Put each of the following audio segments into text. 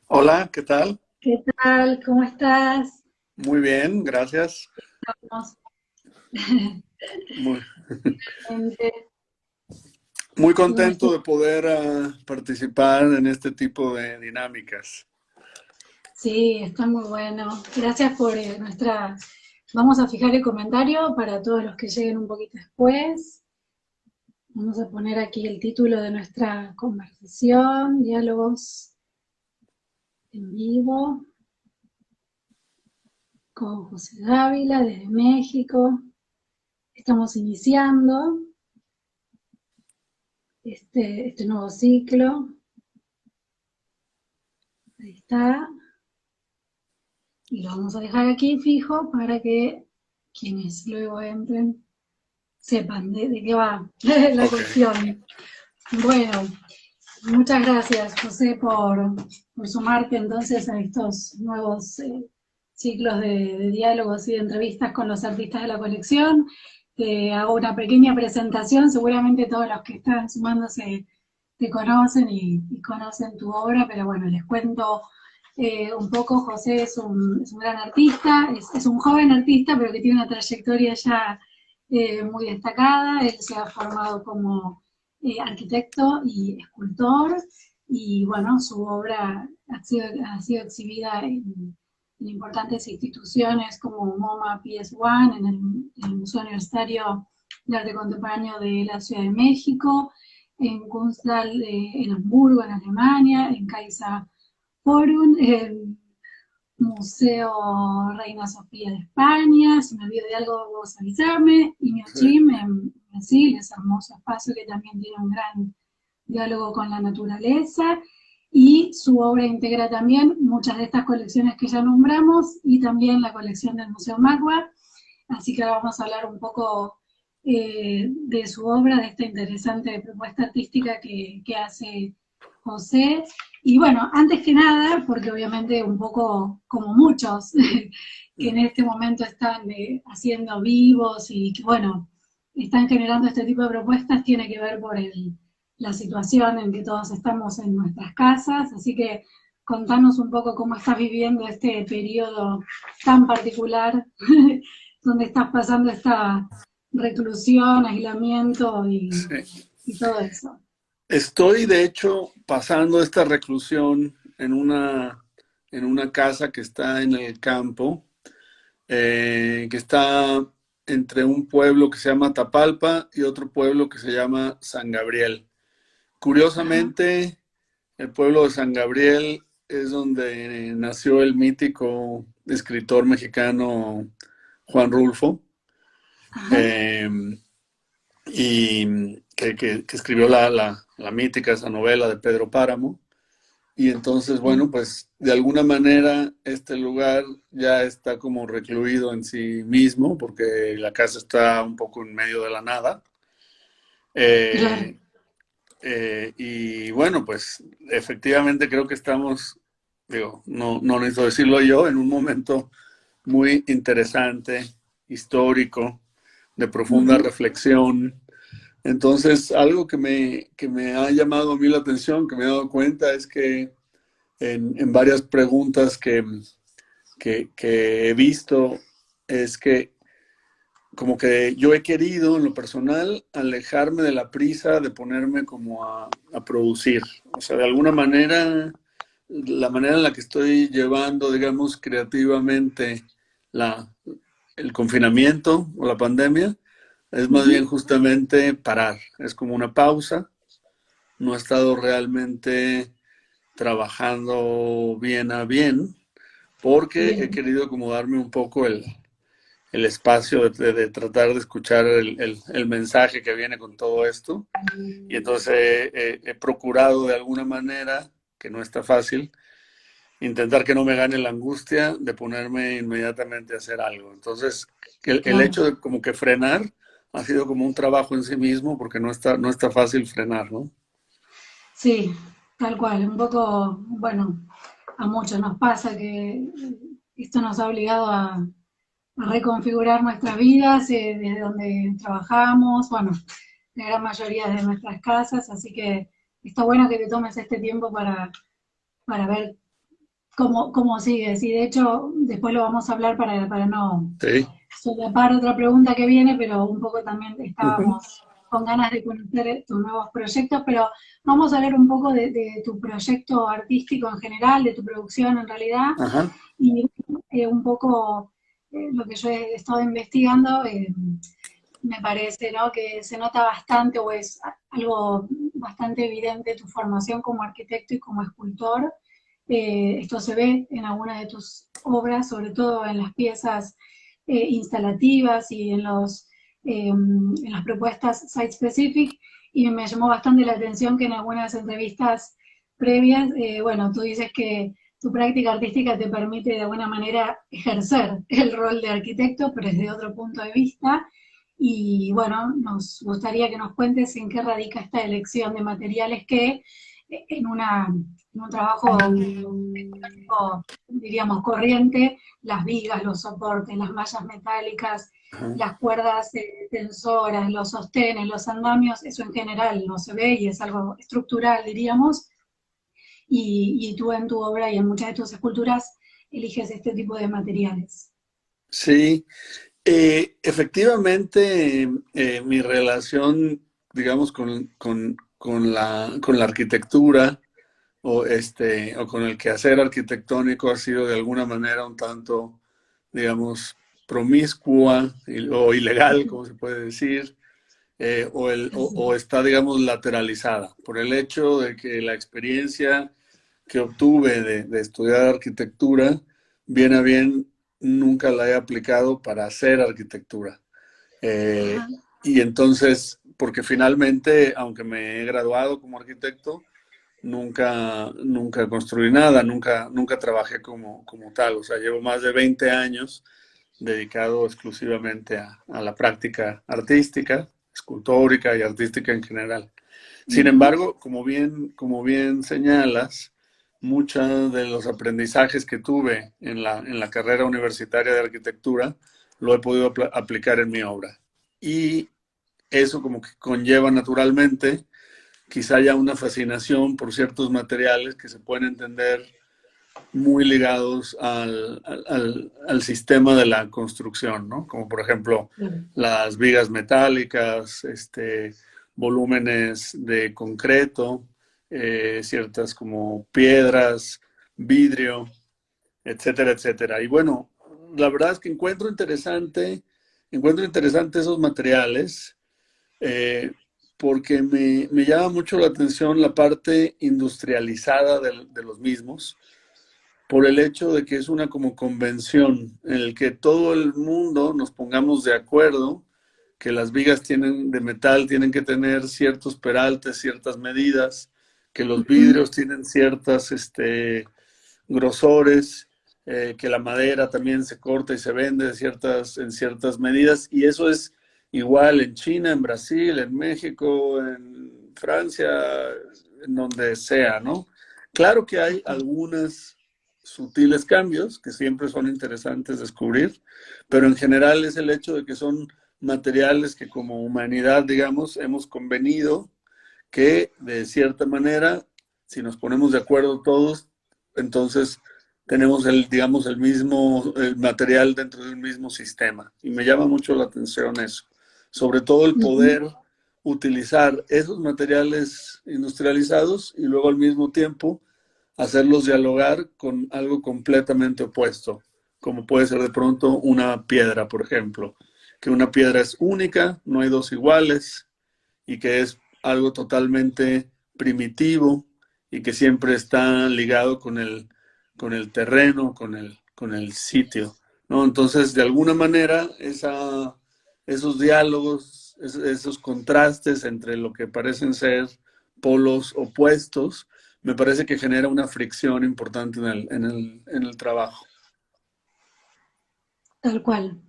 Hola, ¿qué tal? ¿Qué tal? ¿Cómo estás? Muy bien, gracias. Estamos Muy, gente, muy me imagino. contento de poder participar en este tipo de dinámicas. Sí, está muy bueno. Gracias por nuestra. Vamos a fijar el comentario para todos los que lleguen un poquito después. Vamos a poner aquí el título de nuestra conversación, diálogos en vivo con José Dávila desde México. Estamos iniciando este nuevo ciclo. Ahí está. Y lo vamos a dejar aquí fijo para que quienes luego entren sepan de qué va la Ok. cuestión. Bueno, muchas gracias, José, por sumarte entonces a estos nuevos ciclos de diálogos y de entrevistas con los artistas de la colección. Te hago una pequeña presentación, seguramente todos los que están sumándose te conocen y conocen tu obra, pero bueno, les cuento un poco. José es un gran artista, es un joven artista, pero que tiene una trayectoria ya muy destacada. Él se ha formado como arquitecto y escultor, y bueno, su obra ha sido exhibida en importantes instituciones como MoMA PS1, en el Museo Universitario de Arte Contemporáneo de la Ciudad de México, en Kunsthalle en Hamburgo, en Alemania, en Caixa Forum, en Museo Reina Sofía de España. Si me olvido de algo, vos avisarme. Y Sí. Miochim en Brasil, ese hermoso espacio que también tiene un gran diálogo con la naturaleza. Y su obra integra también muchas de estas colecciones que ya nombramos y también la colección del Museo Magua. Así que ahora vamos a hablar un poco de su obra, de esta interesante propuesta artística que hace José. Y bueno, antes que nada, porque obviamente un poco como muchos que en este momento están haciendo vivos y que bueno, están generando este tipo de propuestas, tiene que ver por la situación en que todos estamos en nuestras casas. Así que contanos un poco cómo estás viviendo este periodo tan particular donde estás pasando esta reclusión, aislamiento Sí. y todo eso. Estoy, de hecho, pasando esta reclusión en una casa que está en el campo, que está entre un pueblo que se llama Tapalpa y otro pueblo que se llama San Gabriel. Ajá, Curiosamente, el pueblo de San Gabriel es donde nació el mítico escritor mexicano Juan Rulfo, ajá, eh, y que escribió la mítica esa novela de Pedro Páramo. Y entonces, bien, bueno, pues de alguna manera este lugar ya está como recluido en sí mismo, porque la casa está un poco en medio de la nada. claro. Eh, y bueno, pues efectivamente creo que estamos, digo, no necesito decirlo yo, en un momento muy interesante, histórico, de profunda Ujú, reflexión. Entonces, algo que me ha llamado a mí la atención, que me he dado cuenta, es que en varias preguntas que he visto, es que como que yo he querido en lo personal alejarme de la prisa de ponerme como a producir. O sea, de alguna manera, la manera en la que estoy llevando, digamos, creativamente la, el confinamiento o la pandemia es más bien ujú, justamente parar. Es como una pausa. No he estado realmente trabajando bien a bien porque he bien, querido como darme un poco el espacio de tratar de escuchar el mensaje que viene con todo esto. Y entonces he procurado de alguna manera, que no está fácil, intentar que no me gane la angustia de ponerme inmediatamente a hacer algo. Entonces, el claro. hecho de como que frenar ha sido como un trabajo en sí mismo porque no está fácil frenar, ¿no? Sí, tal cual. Un poco, bueno, a muchos nos pasa que esto nos ha obligado a reconfigurar nuestras vidas desde donde trabajamos, bueno, la gran mayoría de nuestras casas, así que está bueno que te tomes este tiempo para ver cómo sigues. Y de hecho, después lo vamos a hablar para no Sí. solapar otra pregunta que viene, pero un poco también Ujú. estábamos con ganas de conocer tus nuevos proyectos, pero vamos a hablar un poco de tu proyecto artístico en general, de tu producción en realidad, Ajá. y un poco lo que yo he estado investigando, me parece, ¿no? Que se nota bastante o es algo bastante evidente tu formación como arquitecto y como escultor. Esto se ve en algunas de tus obras, sobre todo en las piezas instalativas y en las propuestas site-specific, y me llamó bastante la atención que en algunas entrevistas previas, bueno, tú dices que tu práctica artística te permite de alguna manera ejercer el rol de arquitecto, pero desde otro punto de vista. Y bueno, nos gustaría que nos cuentes en qué radica esta elección de materiales que en un trabajo tectónico, diríamos, corriente, las vigas, los soportes, las mallas metálicas, Ajá. las cuerdas tensoras, los sostenes, los andamios, eso en general no se ve y es algo estructural, diríamos, y tú en tu obra y en muchas de tus esculturas eliges este tipo de materiales. Sí. Efectivamente, mi relación, digamos, con la arquitectura o con el quehacer arquitectónico ha sido de alguna manera un tanto, digamos, promiscua o ilegal, como se puede decir, o está, digamos, lateralizada por el hecho de que la experiencia que obtuve de estudiar arquitectura, bien a bien, nunca la he aplicado para hacer arquitectura. Eh, Ajá. y entonces, porque finalmente, aunque me he graduado como arquitecto, nunca construí nada, nunca trabajé como tal. O sea, llevo más de 20 años dedicado exclusivamente a la práctica artística, escultórica y artística en general. Sin Ujú. embargo, como bien señalas, muchos de los aprendizajes que tuve en la carrera universitaria de arquitectura lo he podido aplicar en mi obra. Y eso como que conlleva naturalmente quizá haya una fascinación por ciertos materiales que se pueden entender muy ligados al sistema de la construcción, ¿no? Como por ejemplo Claro. las vigas metálicas, volúmenes de concreto, ciertas como piedras, vidrio, etcétera, etcétera. Y bueno, la verdad es que encuentro interesante esos materiales, eh, porque me llama mucho la atención la parte industrializada de los mismos, por el hecho de que es una como convención en el que todo el mundo nos pongamos de acuerdo que las vigas de metal tienen que tener ciertos peraltes, ciertas medidas, que los Ujú. vidrios tienen ciertas grosores, que la madera también se corta y se vende en ciertas medidas, y eso es igual en China, en Brasil, en México, en Francia, en donde sea, ¿no? Claro que hay algunas sutiles cambios que siempre son interesantes descubrir, pero en general es el hecho de que son materiales que como humanidad, digamos, hemos convenido que de cierta manera, si nos ponemos de acuerdo todos, entonces tenemos digamos, el material dentro de un mismo sistema. Y me llama mucho la atención eso. Sobre todo el Ujú. poder utilizar esos materiales industrializados y luego al mismo tiempo hacerlos dialogar con algo completamente opuesto, como puede ser de pronto una piedra, por ejemplo, que una piedra es única, no hay dos iguales, y que es algo totalmente primitivo y que siempre está ligado con el terreno, con el sitio, ¿no? Entonces, de alguna manera, esos diálogos, esos contrastes entre lo que parecen ser polos opuestos, me parece que genera una fricción importante en el trabajo. Tal cual.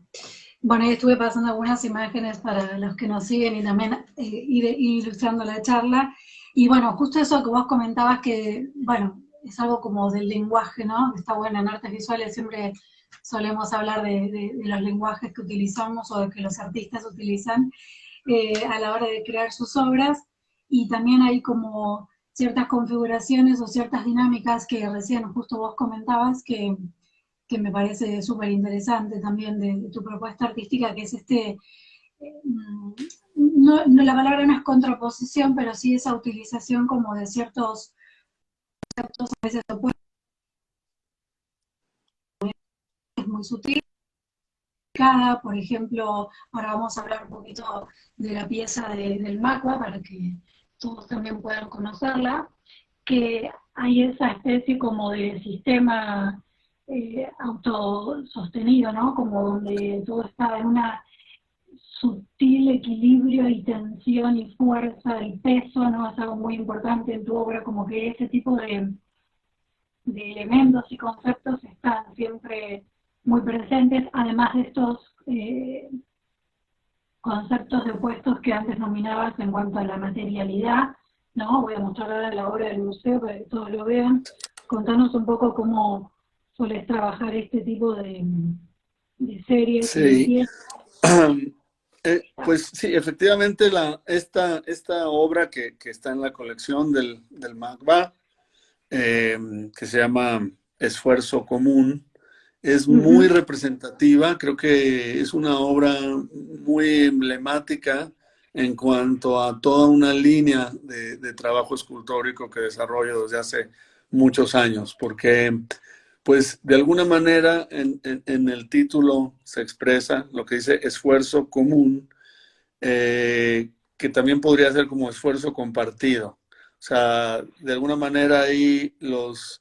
Bueno, ahí estuve pasando algunas imágenes para los que nos siguen y también ir ilustrando la charla. Y bueno, justo eso que vos comentabas que, bueno, es algo como del lenguaje, ¿no? Está bueno, en artes visuales siempre solemos hablar de los lenguajes que utilizamos o de que los artistas utilizan a la hora de crear sus obras. Y también hay como ciertas configuraciones o ciertas dinámicas que recién justo vos comentabas que me parece súper interesante también de tu propuesta artística, que es no, la palabra no es contraposición, pero sí esa utilización como de ciertos conceptos a veces opuestos, muy sutil. Por ejemplo, ahora vamos a hablar un poquito de la pieza del MACBA para que todos también puedan conocerla, que hay esa especie como de sistema autosostenido, ¿no? Como donde todo está en una sutil equilibrio y tensión y fuerza del peso, ¿no? Es algo muy importante en tu obra, como que ese tipo de elementos y conceptos están siempre muy presentes, además de estos conceptos de opuestos que antes nominabas en cuanto a la materialidad, ¿no? Voy a mostrar ahora la obra del museo para que todos lo vean. Contanos un poco cómo sueles trabajar este tipo de series y de Sí. piezas. Pues sí, efectivamente esta obra que está en la colección del MACBA, que se llama Esfuerzo Común, es muy representativa. Creo que es una obra muy emblemática en cuanto a toda una línea de trabajo escultórico que desarrollo desde hace muchos años, porque pues de alguna manera en el título se expresa lo que dice esfuerzo común, que también podría ser como esfuerzo compartido. O sea, de alguna manera ahí los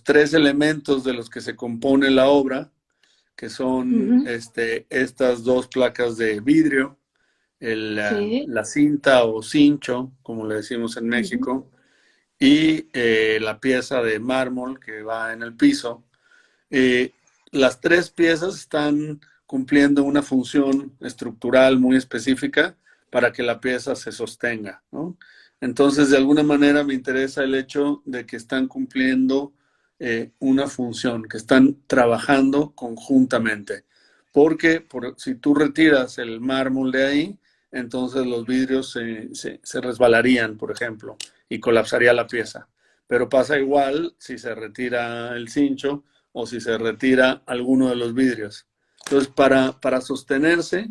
tres elementos de los que se compone la obra, que son estas dos placas de vidrio, Sí. la cinta o cincho, como le decimos en México, y la pieza de mármol que va en el piso. Eh, las tres piezas están cumpliendo una función estructural muy específica para que la pieza se sostenga, ¿no? Entonces, de alguna manera me interesa el hecho de que están cumpliendo una función, que están trabajando conjuntamente. Porque si tú retiras el mármol de ahí, entonces los vidrios se resbalarían, por ejemplo, y colapsaría la pieza. Pero pasa igual si se retira el cincho o si se retira alguno de los vidrios. Entonces, para sostenerse,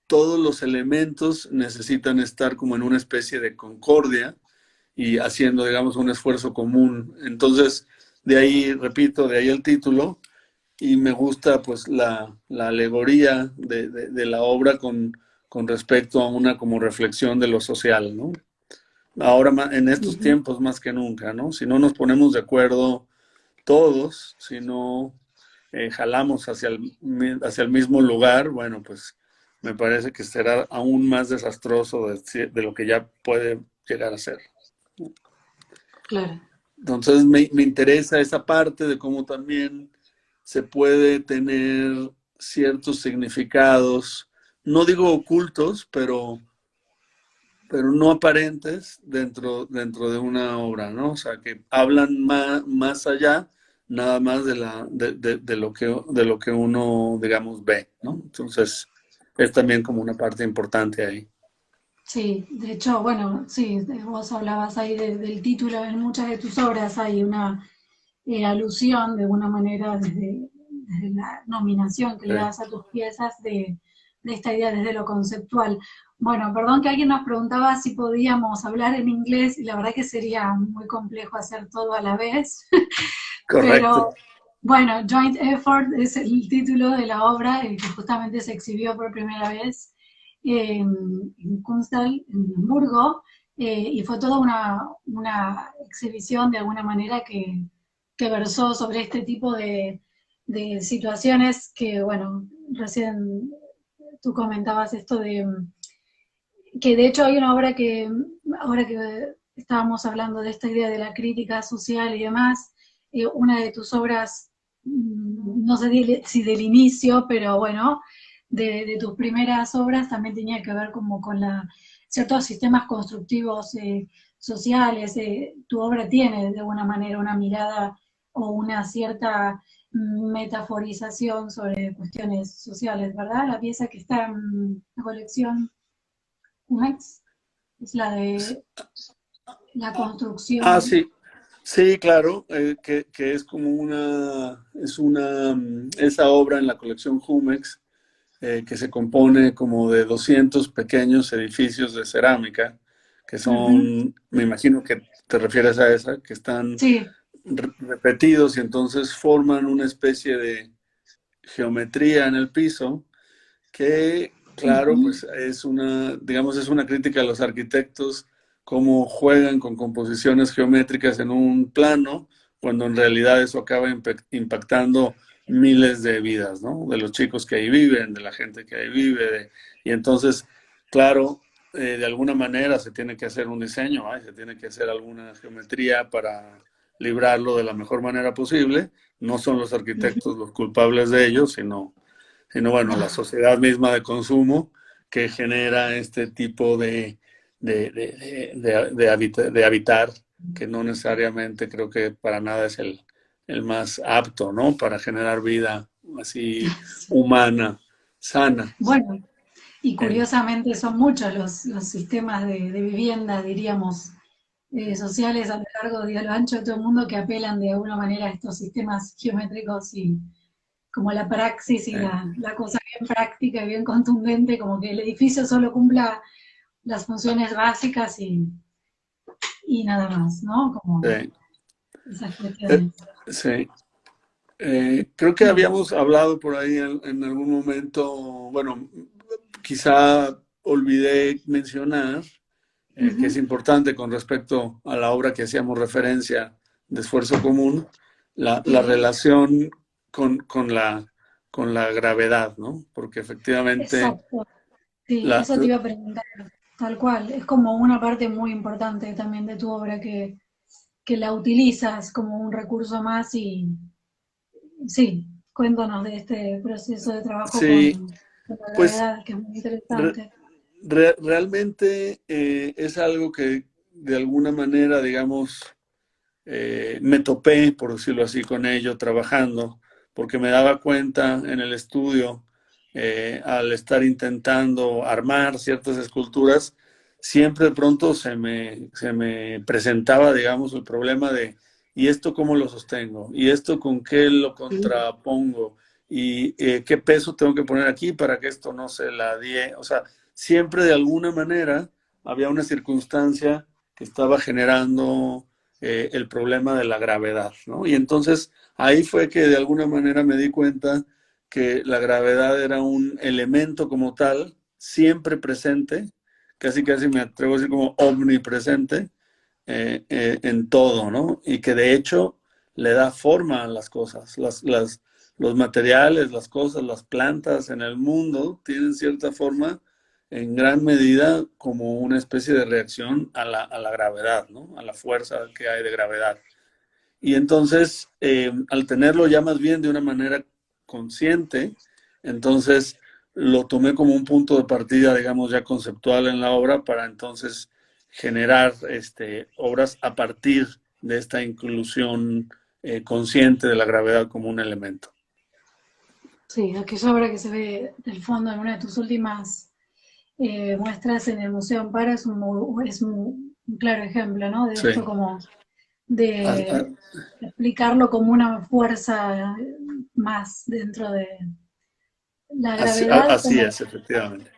todos los elementos necesitan estar como en una especie de concordia y haciendo, digamos, un esfuerzo común. Entonces, de ahí, repito, de ahí el título, y me gusta pues la alegoría de la obra con respecto a una como reflexión de lo social, ¿no? Ahora en estos tiempos más que nunca, ¿no? Si no nos ponemos de acuerdo todos, si no jalamos hacia el mismo lugar, bueno, pues me parece que será aún más desastroso de lo que ya puede llegar a ser. Claro. Entonces me interesa esa parte de cómo también se puede tener ciertos significados, no digo ocultos, pero no aparentes dentro de una obra, ¿no? O sea, que hablan más allá, nada más de lo que uno, digamos, ve, ¿no? Entonces, es también como una parte importante ahí. Sí, de hecho, bueno, sí, vos hablabas ahí del título, en muchas de tus obras hay una alusión de alguna manera desde la nominación que le Sí. das a tus piezas de esta idea desde lo conceptual. Bueno, perdón que alguien nos preguntaba si podíamos hablar en inglés y la verdad que sería muy complejo hacer todo a la vez, Correcto. pero bueno, Joint Effort es el título de la obra que justamente se exhibió por primera vez en Kunsthal, en Hamburgo, y fue toda una exhibición de alguna manera que versó sobre este tipo de situaciones que, bueno, recién tú comentabas esto de que de hecho hay una obra que, ahora que estábamos hablando de esta idea de la crítica social y demás, una de tus obras, no sé si del inicio, pero bueno, de tus primeras obras también tenía que ver como con ciertos sistemas constructivos sociales. Tu obra tiene de alguna manera una mirada o una cierta metaforización sobre cuestiones sociales, ¿verdad? La pieza que está en la colección Mex, es la de la Ah, construcción. sí, sí, claro, que es como esa obra en la colección Jumex, que se compone como de 200 pequeños edificios de cerámica, que Ujú. son, me imagino que te refieres a esa, que están Sí. repetidos y entonces forman una especie de geometría en el piso que, claro, Ujú. pues es una, digamos, es una crítica a los arquitectos, cómo juegan con composiciones geométricas en un plano, cuando en realidad eso acaba impactando miles de vidas, ¿no? De los chicos que ahí viven, de la gente que ahí vive, y entonces, claro, de alguna manera se tiene que hacer un diseño, ¿eh? Se tiene que hacer alguna geometría para librarlo de la mejor manera posible. No son los arquitectos Ujú. los culpables de ello, sino bueno, la sociedad misma de consumo que genera este tipo de habitar, que no necesariamente creo que para nada es el más apto, ¿no? Para generar vida así humana, sana. Bueno, y En, curiosamente son muchos los sistemas de vivienda, diríamos, sociales a lo largo y a lo ancho de todo el mundo que apelan de alguna manera a estos sistemas geométricos y como la praxis y en, la cosa bien práctica y bien contundente, como que el edificio solo cumpla las funciones básicas y nada más, ¿no? Como eh, esas eh, cuestiones. sí. Creo que Sí. habíamos hablado por ahí en algún momento, bueno, quizá olvidé mencionar que es Ujú. importante con respecto a la obra que hacíamos referencia de esfuerzo común, la Sí, relación con la gravedad, ¿no? Porque efectivamente exacto. Sí, la, eso te iba a preguntar, tal cual. Es como una parte muy importante también de tu obra que la utilizas como un recurso más y sí, cuéntanos de este proceso de trabajo sí, con la pues gravedad, que es muy re- interesante. realmente es algo que de alguna manera, digamos, me topé, por decirlo así, con ello trabajando, porque me daba cuenta en el estudio, al estar intentando armar ciertas esculturas, siempre de pronto se me presentaba, digamos, el problema de, ¿y esto cómo lo sostengo? ¿Y esto con qué lo contrapongo? ¿Y qué peso tengo que poner aquí para que esto no se la die? O sea, siempre de alguna manera había una circunstancia que estaba generando el problema de la gravedad, ¿no? Y entonces ahí fue que de alguna manera me di cuenta que la gravedad era un elemento como tal, siempre presente, casi casi me atrevo a decir como omnipresente en todo, ¿no? Y que de hecho le da forma a las cosas, los materiales, las cosas, las plantas en el mundo tienen cierta forma en gran medida como una especie de reacción a la gravedad, ¿no? A la fuerza que hay de gravedad. Y entonces, al tenerlo ya más bien de una manera consciente, entonces lo tomé como un punto de partida, digamos, ya conceptual en la obra para entonces generar obras a partir de esta inclusión consciente de la gravedad como un elemento. Sí, aquella obra que se ve del fondo en una de tus últimas muestras en el Museo Amparo es un claro ejemplo, ¿no? De esto Sí, como a- a- de explicarlo como una fuerza más dentro de la gravedad, así como es, efectivamente.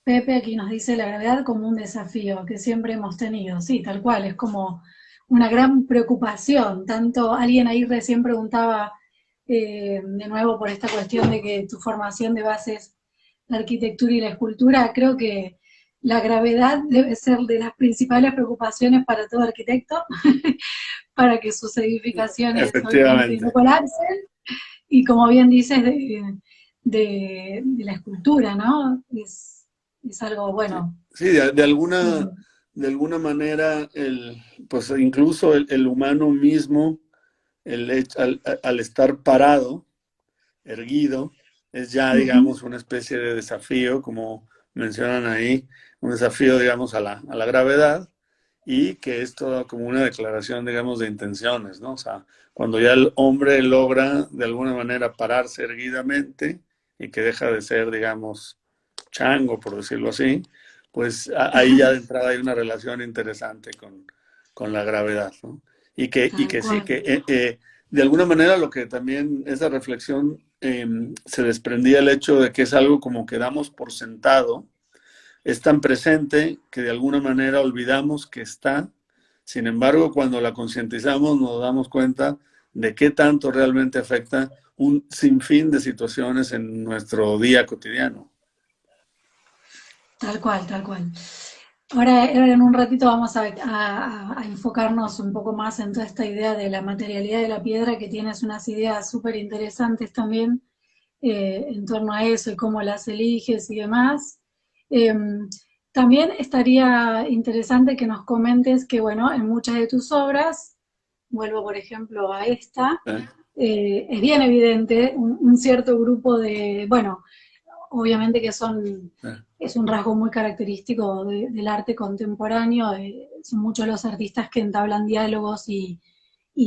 Pepe aquí nos dice, la gravedad como un desafío que siempre hemos tenido. Sí, tal cual, es como una gran preocupación. Tanto alguien ahí recién preguntaba de nuevo por esta cuestión de que tu formación de base es la arquitectura y la escultura. Creo que la gravedad debe ser de las principales preocupaciones para todo arquitecto, para que sus edificaciones obviamente no Efectivamente. colapsen. Y como bien dices, de la escultura, ¿no? Es algo Sí, bueno. sí, de alguna manera, pues incluso el humano mismo, al estar parado, erguido, es ya, Ujú. digamos, una especie de desafío, como mencionan ahí, un desafío, digamos, a la gravedad, y que es toda como una declaración, digamos, de intenciones, ¿no? O sea, cuando ya el hombre logra, de alguna manera, pararse erguidamente y que deja de ser, digamos, chango, por decirlo así, pues ahí ya de entrada hay una relación interesante con la gravedad, ¿no? Y Tal que sí, cual. que de alguna manera lo que también esa reflexión se desprendía el hecho de que es algo como que damos por sentado, es tan presente que de alguna manera olvidamos que está. Sin embargo, cuando la concientizamos nos damos cuenta de qué tanto realmente afecta un sinfín de situaciones en nuestro día cotidiano. Tal cual, tal cual. Ahora en un ratito vamos a enfocarnos un poco más en toda esta idea de la materialidad de la piedra, que tienes unas ideas súper interesantes también en torno a eso y cómo las eliges y demás. Eh, También estaría interesante que nos comentes que, bueno, en muchas de tus obras, vuelvo por ejemplo a esta, ¿Eh? es bien evidente un cierto grupo de, bueno, obviamente que ¿Eh? es un rasgo muy característico del arte contemporáneo, son muchos los artistas que entablan diálogos y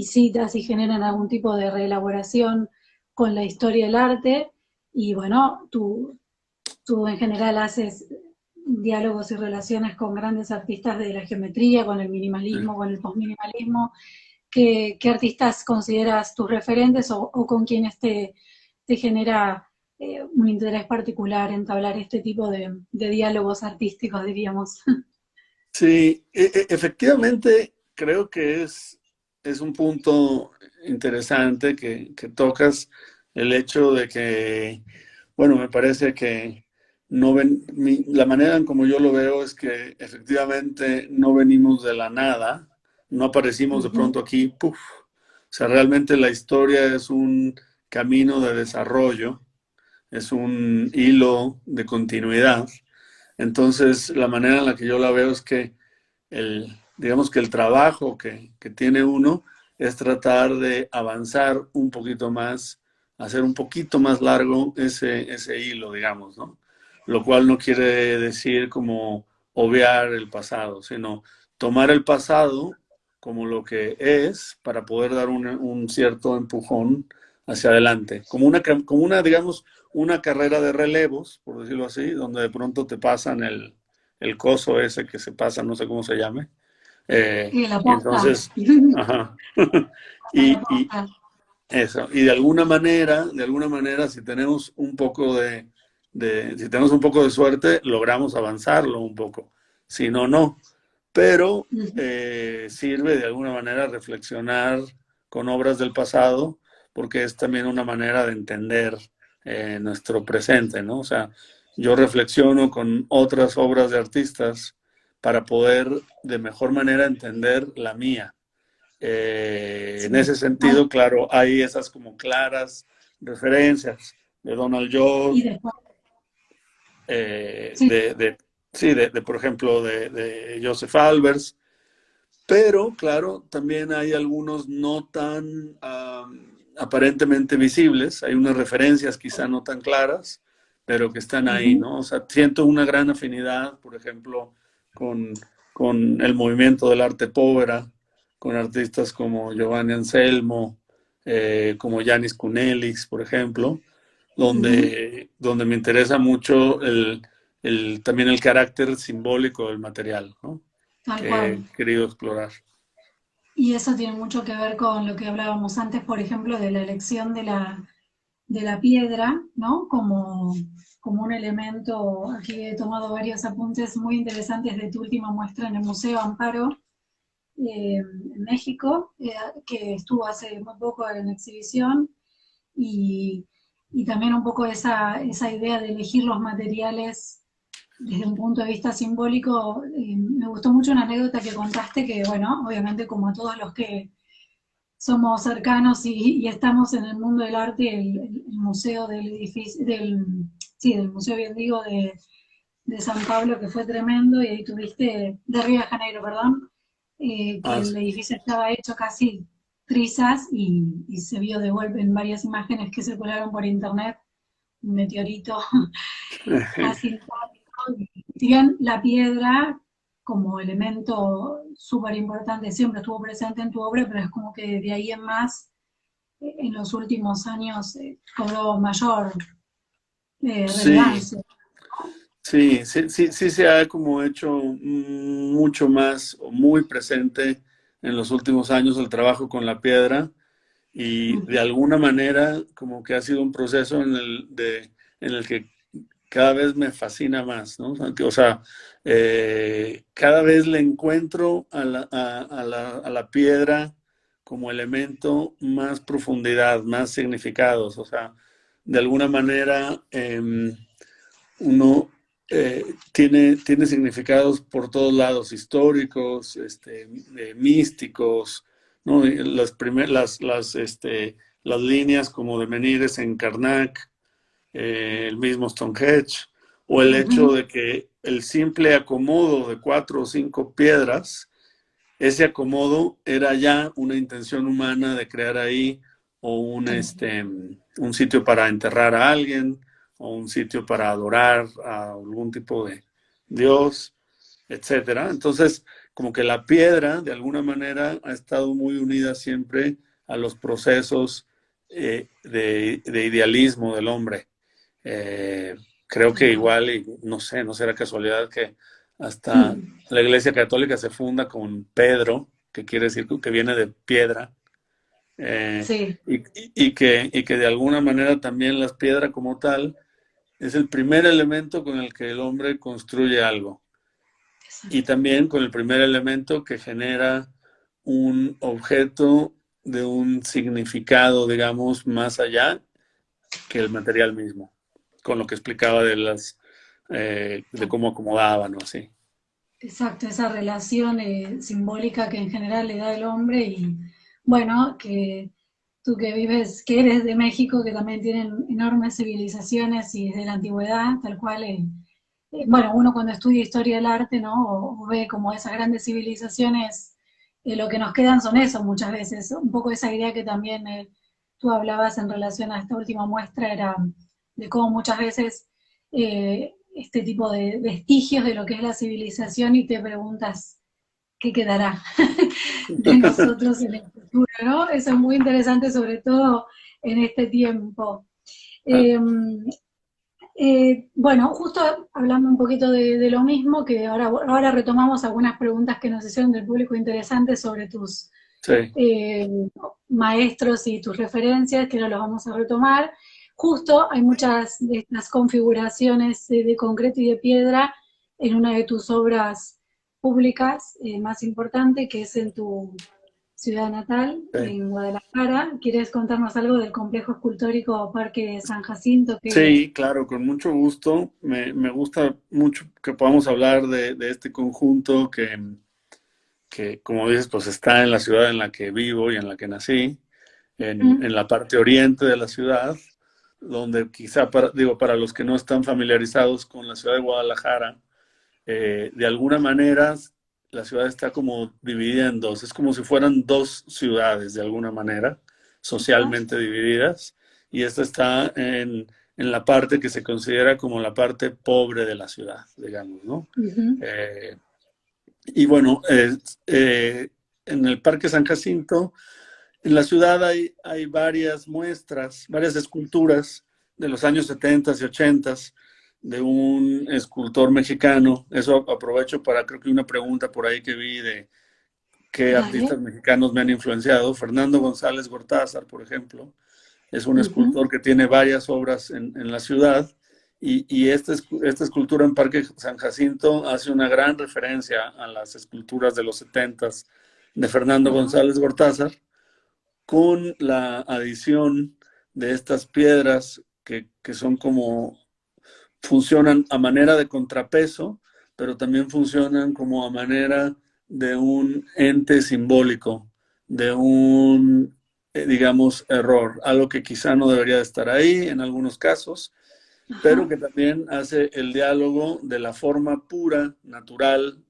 citas y generan algún tipo de reelaboración con la historia del arte, y bueno, tú en general haces diálogos y relaciones con grandes artistas de la geometría, con el ¿Eh? minimalismo, con el postminimalismo. ¿Qué artistas consideras tus referentes o con quienes te genera un interés particular entablar este tipo de diálogos artísticos, diríamos? Sí, efectivamente creo que es un punto interesante que tocas el hecho de que, bueno, me parece que no la manera en como yo lo veo es que efectivamente no venimos de la nada, no aparecimos de Ujú. pronto aquí, ¡puf! O sea, realmente la historia es un camino de desarrollo, es un hilo de continuidad. Entonces, la manera en la que yo la veo es que digamos que el trabajo que tiene uno es tratar de avanzar un poquito más, hacer un poquito más largo ese hilo, digamos, ¿no? Lo cual no quiere decir como obviar el pasado, sino tomar el pasado como lo que es para poder dar un cierto empujón hacia adelante, como una, digamos, una carrera de relevos, por decirlo así, donde de pronto te pasan el coso ese que se pasa, no sé cómo se llame. Y la Y posta. entonces, ajá. La Y posta. eso, y de alguna manera, si tenemos un poco si tenemos un poco de suerte, logramos avanzarlo un poco. Si no, no. Pero sirve de alguna manera reflexionar con obras del pasado, porque es también una manera de entender nuestro presente, ¿no? O sea, yo reflexiono con otras obras de artistas para poder de mejor manera entender la mía. En Sí. ese sentido, claro, hay esas como claras referencias de Donald Y Judd, después, eh, sí. de, de, sí, por ejemplo, de Joseph Albers, pero claro, también hay algunos no tan aparentemente visibles, hay unas referencias quizá no tan claras, pero que están ahí, Ujú. ¿no? O sea, siento una gran afinidad, por ejemplo, con, con el movimiento del arte povera, con artistas como Giovanni Anselmo, como Yanis Kunelix, por ejemplo, Ujú. donde me interesa mucho también el carácter simbólico del material, ¿no? Tal Que he cual. querido explorar. Y eso tiene mucho que ver con lo que hablábamos antes, por ejemplo, de la elección de la piedra, ¿no? Como un elemento, aquí he tomado varios apuntes muy interesantes de tu última muestra en el Museo Amparo, en México, que estuvo hace muy poco en exhibición, y, y también un poco esa idea de elegir los materiales desde un punto de vista simbólico. Me gustó mucho una anécdota que contaste, que bueno, obviamente como a todos los que somos cercanos y estamos en el mundo del arte, el museo del edificio, sí, del museo, bien digo, de San Pablo, que fue tremendo, y ahí tuviste, de Río de Janeiro, perdón, que Ah, el edificio estaba hecho casi trizas y se vio de golpe en varias imágenes que circularon por internet, un meteorito casi intacto, y si bien la piedra como elemento súper importante siempre estuvo presente en tu obra, pero es como que de ahí en más, en los últimos años, cobró mayor sí, relevancia. sí, sí, sí, sí se ha como hecho mucho más o muy presente en los últimos años el trabajo con la piedra y de alguna manera como que ha sido un proceso en el que cada vez me fascina más, ¿no? O sea, cada vez le encuentro a la piedra como elemento más profundidad, más significados. O sea, de alguna manera uno tiene significados por todos lados, históricos, místicos, ¿no? Y las líneas como de Menires en Karnak, el mismo Stonehenge, o el hecho de que el simple acomodo de 4 o 5 piedras, ese acomodo era ya una intención humana de crear ahí o un sitio para enterrar a alguien, o un sitio para adorar a algún tipo de Dios, etcétera. Entonces, como que la piedra, de alguna manera, ha estado muy unida siempre a los procesos de idealismo del hombre. Creo que igual, y no sé, no será casualidad que hasta la Iglesia Católica se funda con Pedro, que quiere decir que viene de piedra, Sí, y que de alguna manera también las piedras como tal es el primer elemento con el que el hombre construye algo. Y también con el primer elemento que genera un objeto de un significado, digamos, más allá que el material mismo, con lo que explicaba de cómo acomodaban o así. exacto, esa relación simbólica que en general le da el hombre y bueno, que tú que vives, que eres de México, que también tienen enormes civilizaciones y desde la antigüedad, tal cual, bueno, uno cuando estudia historia del arte, ¿no? O ve como esas grandes civilizaciones, lo que nos quedan son eso muchas veces, un poco esa idea que también tú hablabas en relación a esta última muestra, era de cómo muchas veces este tipo de vestigios de lo que es la civilización y te preguntas qué quedará de nosotros en el futuro, ¿no? Eso es muy interesante, sobre todo en este tiempo. Ah, Eh, bueno, justo hablando un poquito de lo mismo, que ahora retomamos algunas preguntas que nos hicieron del público interesantes sobre tus sí, eh, maestros y tus referencias, que ahora los vamos a retomar. Justo hay muchas de estas configuraciones de concreto y de piedra en una de tus obras públicas más importante, que es en tu ciudad natal, sí. en Guadalajara. ¿Quieres contarnos algo del complejo escultórico Parque San Jacinto? Que Sí, claro, con mucho gusto. Me gusta mucho que podamos hablar de este conjunto que, como dices, pues está en la ciudad en la que vivo y en la que nací, en la parte oriente de la ciudad, donde quizá, para los que no están familiarizados con la ciudad de Guadalajara, de alguna manera la ciudad está como dividida en dos. Es como si fueran dos ciudades, de alguna manera, socialmente divididas. Y esta está en la parte que se considera como la parte pobre de la ciudad, digamos, ¿no? uh-huh. Eh, y bueno, en el Parque San Jacinto, en la ciudad hay varias muestras, varias esculturas de los años 70 y 80 de un escultor mexicano. Eso aprovecho para, creo que una pregunta por ahí que vi de qué Dale. artistas mexicanos me han influenciado. Fernando González Gortázar, por ejemplo, es un Uh-huh. escultor que tiene varias obras en la ciudad y esta escultura en Parque San Jacinto hace una gran referencia a las esculturas de los 70 de Fernando Ajá. González Gortázar, con la adición de estas piedras que son como, funcionan a manera de contrapeso, pero también funcionan como a manera de un ente simbólico, de un, digamos, error, algo que quizá no debería de estar ahí en algunos casos, pero Ajá. que también hace el diálogo de la forma pura, natural,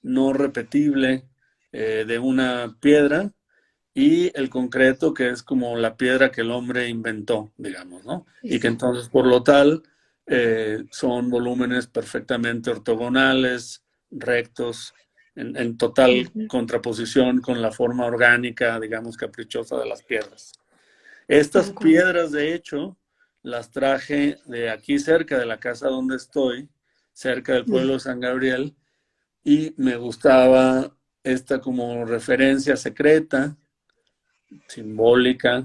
no repetible de una piedra y el concreto, que es como la piedra que el hombre inventó, digamos, ¿no? Y que Exacto. entonces, por lo tal, son volúmenes perfectamente ortogonales, rectos, en total Uh-huh. contraposición con la forma orgánica, digamos, caprichosa de las piedras. Estas Tal cual. piedras, de hecho, las traje de aquí cerca de la casa donde estoy, cerca del pueblo de San Gabriel, y me gustaba esta como referencia secreta, simbólica,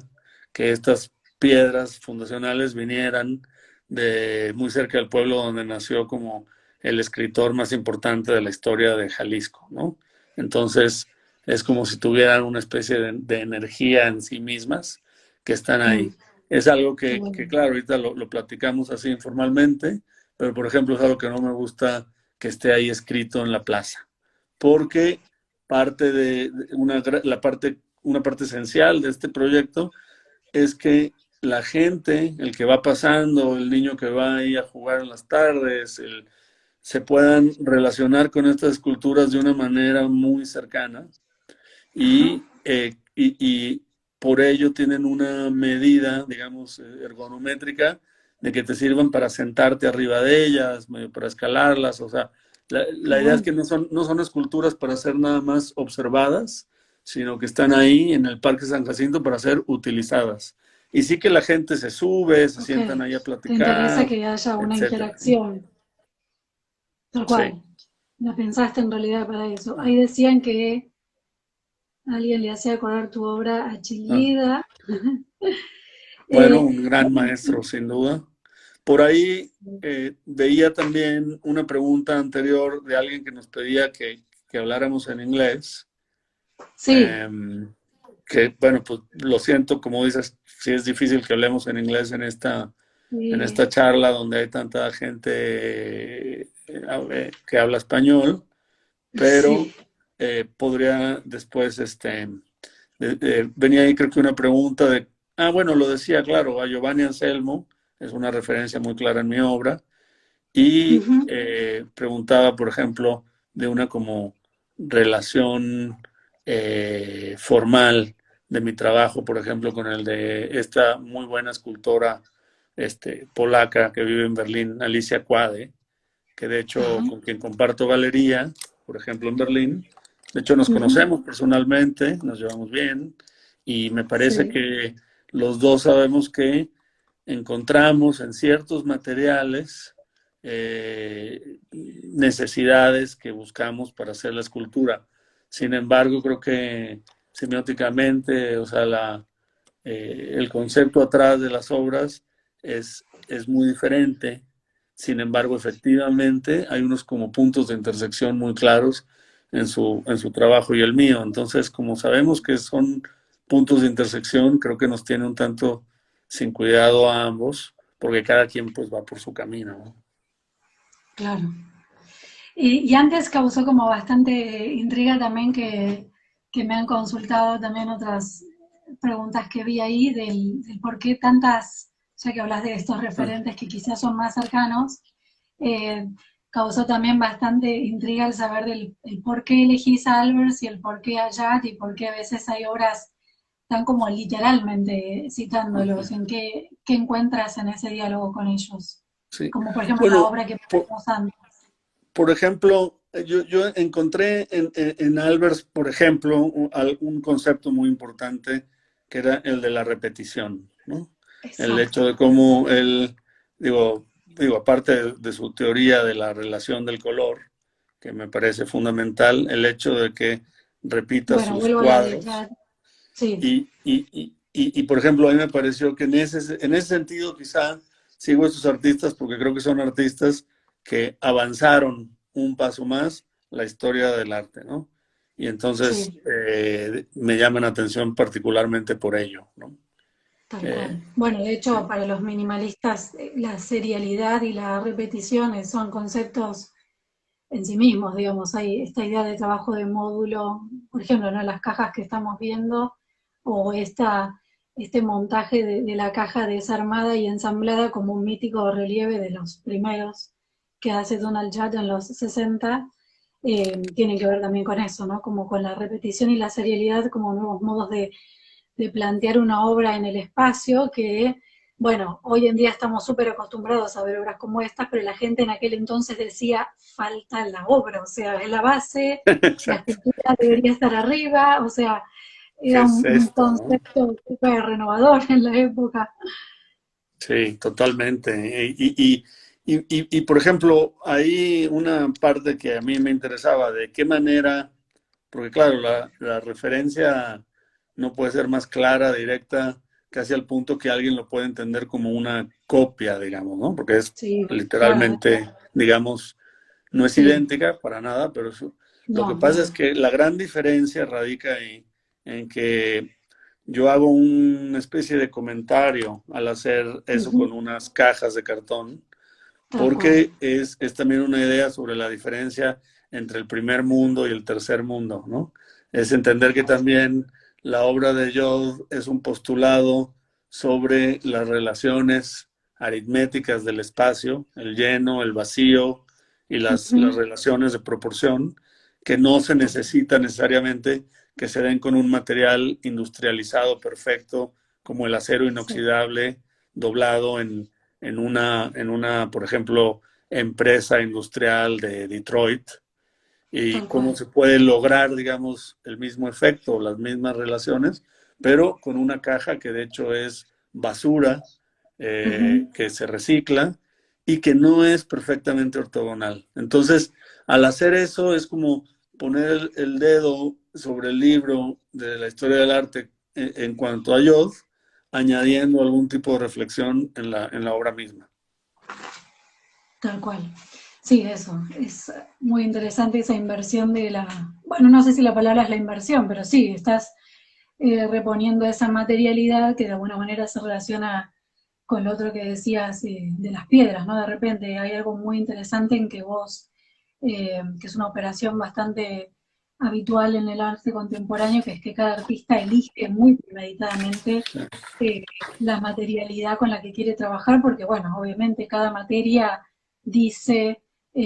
que estas piedras fundacionales vinieran de muy cerca del pueblo donde nació como el escritor más importante de la historia de Jalisco, ¿no? Entonces, es como si tuvieran una especie de energía en sí mismas que están ahí. Es algo que claro, ahorita lo platicamos así informalmente, pero por ejemplo es algo que no me gusta que esté ahí escrito en la plaza, porque parte de una parte esencial de este proyecto es que la gente, el que va pasando, el niño que va ahí a jugar en las tardes, se puedan relacionar con estas esculturas de una manera muy cercana y por ello tienen una medida, digamos, ergonométrica de que te sirvan para sentarte arriba de ellas, medio para escalarlas, o sea, la idea es que no son esculturas para ser nada más observadas, sino que están ahí en el Parque San Jacinto para ser utilizadas. Y sí que la gente se sube, se sientan ahí a Te interesa platicar, que haya una etcétera. interacción, tal Sí. cual. La pensaste en realidad para eso. Ahí decían que alguien le hacía acordar tu obra a Ah, Chillida. bueno, Eh, un gran maestro, sin duda. Por ahí veía también una pregunta anterior de alguien que nos pedía que habláramos en inglés. sí, Que, bueno, pues lo siento, como dices, sí es difícil que hablemos en inglés en sí, esta charla donde hay tanta gente que habla español, pero sí. podría después, venía ahí creo que una pregunta bueno, lo decía, claro, a Giovanni Anselmo, es una referencia muy clara en mi obra, y Ujú. preguntaba, por ejemplo, de una como relación formal de mi trabajo, por ejemplo, con el de esta muy buena escultora polaca que vive en Berlín, Alicia Quade, que de hecho Ajá. con quien comparto galería, por ejemplo, en Berlín. De hecho, nos Ujú. conocemos personalmente, nos llevamos bien, y me parece Sí, que los dos sabemos que encontramos en ciertos materiales necesidades que buscamos para hacer la escultura. Sin embargo, creo que semióticamente, o sea, el concepto atrás de las obras es muy diferente. Sin embargo, efectivamente, hay unos como puntos de intersección muy claros en su trabajo y el mío. Entonces, como sabemos que son puntos de intersección, creo que nos tiene un tanto sin cuidado a ambos, porque cada quien pues va por su camino, ¿no? claro. Y antes causó como bastante intriga también que me han consultado también otras preguntas que vi ahí del por qué tantas, ya que hablas de estos Ah, referentes que quizás son más cercanos, eh, causó también bastante intriga el saber el por qué elegís a Albers y el por qué a Yat y por qué a veces hay obras tan como literalmente citándolos, ajá, en qué encuentras en ese diálogo con ellos, sí. como por ejemplo la Bueno, obra que por, ponemos antes. por ejemplo, yo encontré en Albers, por ejemplo, un concepto muy importante que era el de la repetición, ¿no? El Exacto. hecho de cómo él, aparte de su teoría de la relación del color, que me parece fundamental, el hecho de que repita Bueno, sus vuelvo a la cuadros letra. Sí, por ejemplo, a mí me pareció que en ese sentido quizá sigo a estos artistas porque creo que son artistas que avanzaron un paso más la historia del arte, ¿no? Y entonces sí, me llaman la atención particularmente por ello, ¿no? tal Eh, cual. Bueno, de hecho, sí, para los minimalistas, la serialidad y la repetición son conceptos en sí mismos, digamos. Hay esta idea de trabajo de módulo, por ejemplo, ¿no? Las cajas que estamos viendo, o este montaje de la caja desarmada y ensamblada como un mítico relieve de los primeros que hace Donald Judd en los 60, tienen que ver también con eso, ¿no? Como con la repetición y la serialidad como nuevos modos de plantear una obra en el espacio que, bueno, hoy en día estamos súper acostumbrados a ver obras como estas, pero la gente en aquel entonces decía, falta la obra, o sea, es la base, la exacto. escultura debería estar arriba, o sea, ¿Qué era es un esto, no? concepto súper renovador en la época. Sí, totalmente. Por ejemplo, hay una parte que a mí me interesaba, de qué manera porque claro, la referencia no puede ser más clara, directa, casi al punto que alguien lo puede entender como una copia, digamos, ¿no? Porque es Sí, claro, literalmente, digamos, no es sí, idéntica para nada, pero lo que no, pasa es no. que la gran diferencia radica en que yo hago una especie de comentario al hacer eso Ujú, con unas cajas de cartón, tal cual. porque es también una idea sobre la diferencia entre el primer mundo y el tercer mundo, ¿no? Es entender que también la obra de Job es un postulado sobre las relaciones aritméticas del espacio, el lleno, el vacío y las Ujú, relaciones de proporción, que no se necesita necesariamente que se den con un material industrializado perfecto como el acero sí, inoxidable doblado en una, por ejemplo, empresa industrial de Detroit, y tal cómo cual. se puede lograr, digamos, el mismo efecto, las mismas relaciones, pero con una caja que de hecho es basura, Ujú, que se recicla y que no es perfectamente ortogonal. Entonces, al hacer eso es como poner el dedo sobre el libro de la historia del arte en cuanto a Yod, añadiendo algún tipo de reflexión en la obra misma. tal cual. Sí, eso. Es muy interesante esa inversión de la... Bueno, no sé si la palabra es la inversión, pero sí, estás reponiendo esa materialidad que de alguna manera se relaciona con lo otro que decías de las piedras, ¿no? De repente hay algo muy interesante en que vos, que es una operación bastante habitual en el arte contemporáneo, que es que cada artista elige muy premeditadamente eh, la materialidad con la que quiere trabajar, porque bueno, obviamente cada materia dice,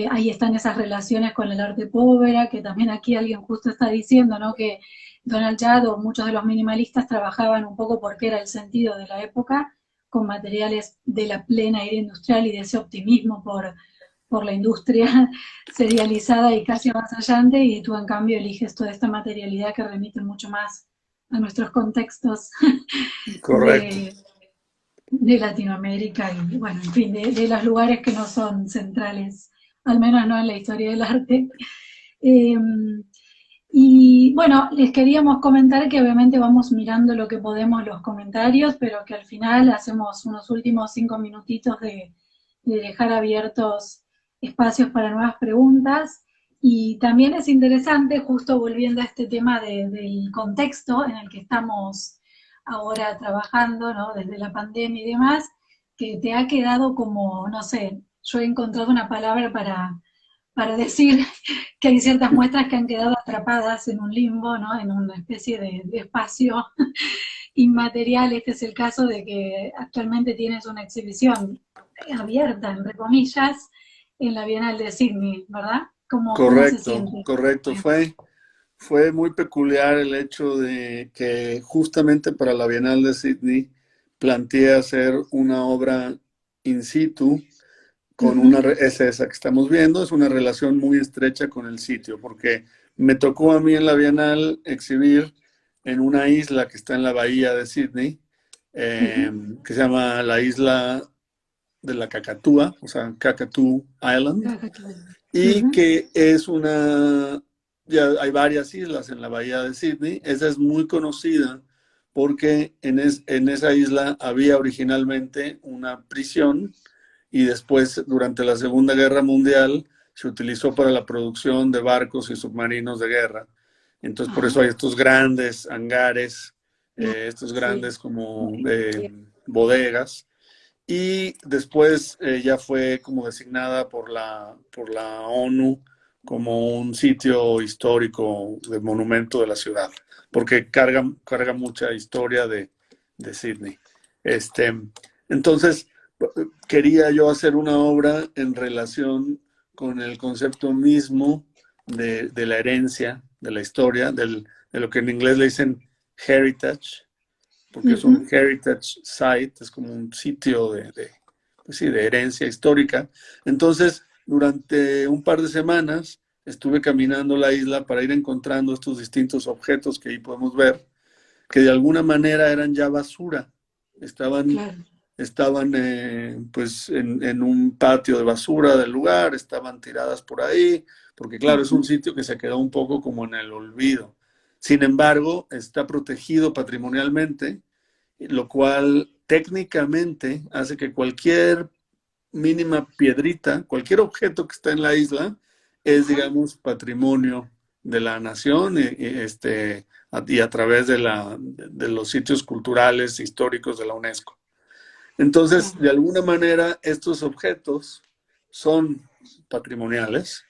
ahí están esas relaciones con el arte pobre, que también aquí alguien justo está diciendo, ¿no? Que Donald Judd o muchos de los minimalistas trabajaban un poco porque era el sentido de la época, con materiales de la plena era industrial y de ese optimismo por la industria serializada y casi avasallante, y tú en cambio eliges toda esta materialidad que remite mucho más a nuestros contextos Correcto. de, de Latinoamérica y, bueno, en fin, de los lugares que no son centrales, al menos no en la historia del arte. Eh, y bueno, les queríamos comentar que obviamente vamos mirando lo que podemos los comentarios, pero que al final hacemos unos últimos 5 minutitos de dejar abiertos espacios para nuevas preguntas. Y también es interesante, justo volviendo a este tema del contexto en el que estamos ahora trabajando, ¿no? Desde la pandemia y demás, que te ha quedado como, no sé, yo he encontrado una palabra para decir que hay ciertas muestras que han quedado atrapadas en un limbo, ¿no? En una especie de espacio inmaterial. Este es el caso de que actualmente tienes una exhibición abierta, entre comillas, en la Bienal de Sydney, ¿verdad? ¿Cómo se Correcto, siente? correcto. Fue muy peculiar el hecho de que justamente para la Bienal de Sydney planteé hacer una obra in situ con Ujú, es esa que estamos viendo, es una relación muy estrecha con el sitio, porque me tocó a mí en la Bienal exhibir en una isla que está en la bahía de Sydney, ujú. que se llama la isla de la Cacatúa, o sea, Kakatu Island, y Ujú, que es ya hay varias islas en la bahía de Sydney. Esa es muy conocida porque en esa isla había originalmente una prisión y después, durante la Segunda Guerra Mundial, se utilizó para la producción de barcos y submarinos de guerra. Entonces, por ajá, eso hay estos grandes hangares, estos sí, grandes como bodegas, y después ya fue como designada por la ONU como un sitio histórico de monumento de la ciudad, porque carga mucha historia de Sydney. Este, entonces, quería yo hacer una obra en relación con el concepto mismo de la herencia, de la historia, de lo que en inglés le dicen heritage, porque es un ujú, heritage site, es como un sitio pues sí, de herencia histórica. Entonces, durante un par de semanas estuve caminando la isla para ir encontrando estos distintos objetos que ahí podemos ver, que de alguna manera eran ya basura, estaban, claro, estaban pues en un patio de basura del lugar, estaban tiradas por ahí, porque claro, es un sitio que se quedó un poco como en el olvido. Sin embargo, está protegido patrimonialmente, lo cual técnicamente hace que cualquier mínima piedrita, cualquier objeto que está en la isla, es, digamos, patrimonio de la nación y a través de los sitios culturales históricos de la UNESCO. Entonces, de alguna manera, estos objetos son patrimoniales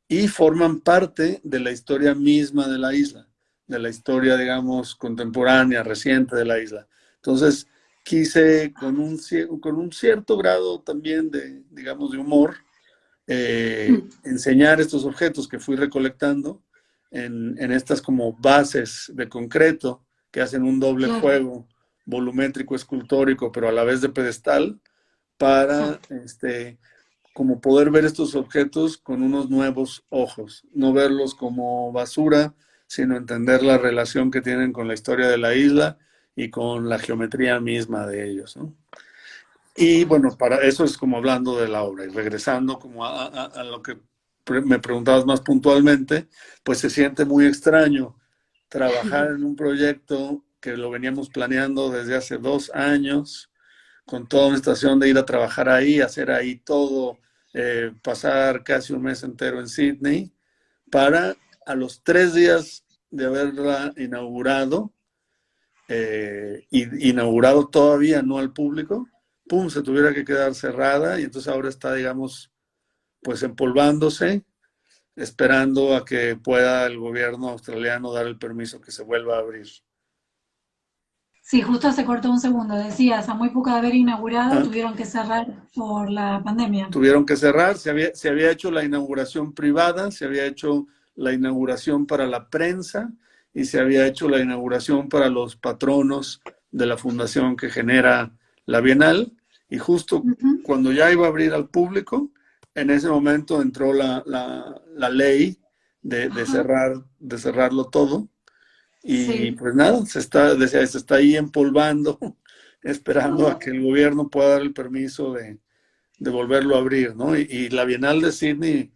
y forman parte de la historia misma de la isla, de la historia, digamos, contemporánea, reciente de la isla. Entonces, quise con un cierto grado también de, digamos, de humor, enseñar estos objetos que fui recolectando en estas como bases de concreto que hacen un doble juego volumétrico, escultórico, pero a la vez de pedestal, para como poder ver estos objetos con unos nuevos ojos, no verlos como basura, sino entender la relación que tienen con la historia de la isla y con la geometría misma de ellos, ¿no? Y bueno, para eso es como hablando de la obra. Y regresando como a lo que me preguntabas más puntualmente, pues se siente muy extraño trabajar en un proyecto que lo veníamos planeando desde hace 2 años, con toda una estación de ir a trabajar ahí, hacer ahí todo, pasar casi un mes entero en Sydney, para a los 3 días de haberla inaugurado, inaugurado todavía no al público, pum, se tuviera que quedar cerrada y entonces ahora está, digamos, pues empolvándose, esperando a que pueda el gobierno australiano dar el permiso que se vuelva a abrir. Sí, justo se cortó un segundo. Decías, a muy poco de haber inaugurado, tuvieron que cerrar por la pandemia. Tuvieron que cerrar, se había hecho la inauguración privada, se había hecho la inauguración para la prensa y se había hecho la inauguración para los patronos de la fundación que genera la Bienal. Y justo cuando ya iba a abrir al público, en ese momento entró la ley de cerrarlo todo. Y pues nada, se está ahí empolvando, esperando a que el gobierno pueda dar el permiso de volverlo a abrir, ¿no? Y la Bienal de Sydney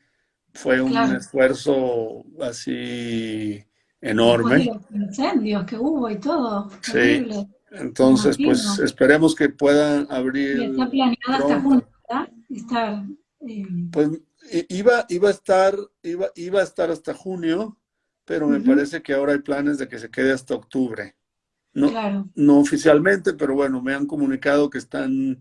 fue un esfuerzo así enorme. Después de los incendios que hubo y todo, Sí, horrible. entonces pues esperemos que puedan abrir Y está planeada hasta junio, pronto. ¿verdad? Pues iba a estar hasta junio, pero me parece que ahora hay planes de que se quede hasta octubre. No oficialmente, pero bueno, me han comunicado que están